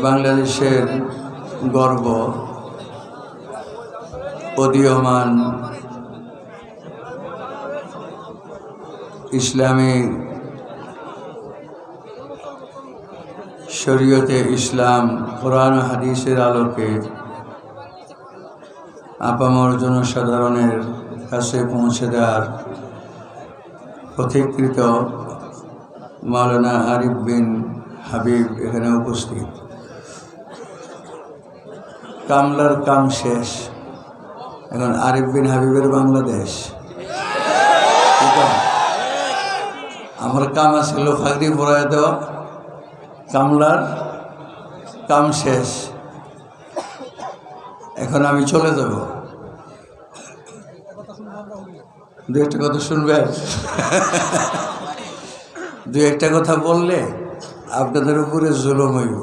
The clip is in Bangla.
বাংলাদেশের গর্ব উদীয়মান ইসলামী শরীয়তে ইসলাম কোরআন ও হাদিসের আলোকে আপামর জনসাধারণের কাছে পৌঁছে দেওয়ার পথিকৃত মাওলানা আরিফ বিন হাবিব এখানে উপস্থিত। কামলার কাম শেষ, এখন আরিফ বিন হাবিবের বাংলাদেশ। আমার কাম আসছিল ফাগরি পড়ায় দেওয়া, কামলার কাম শেষ, এখন আমি চলে যাব। দু একটা কথা শুনবেন? দু একটা কথা বললে আপনাদের উপরে জুলুম হইব।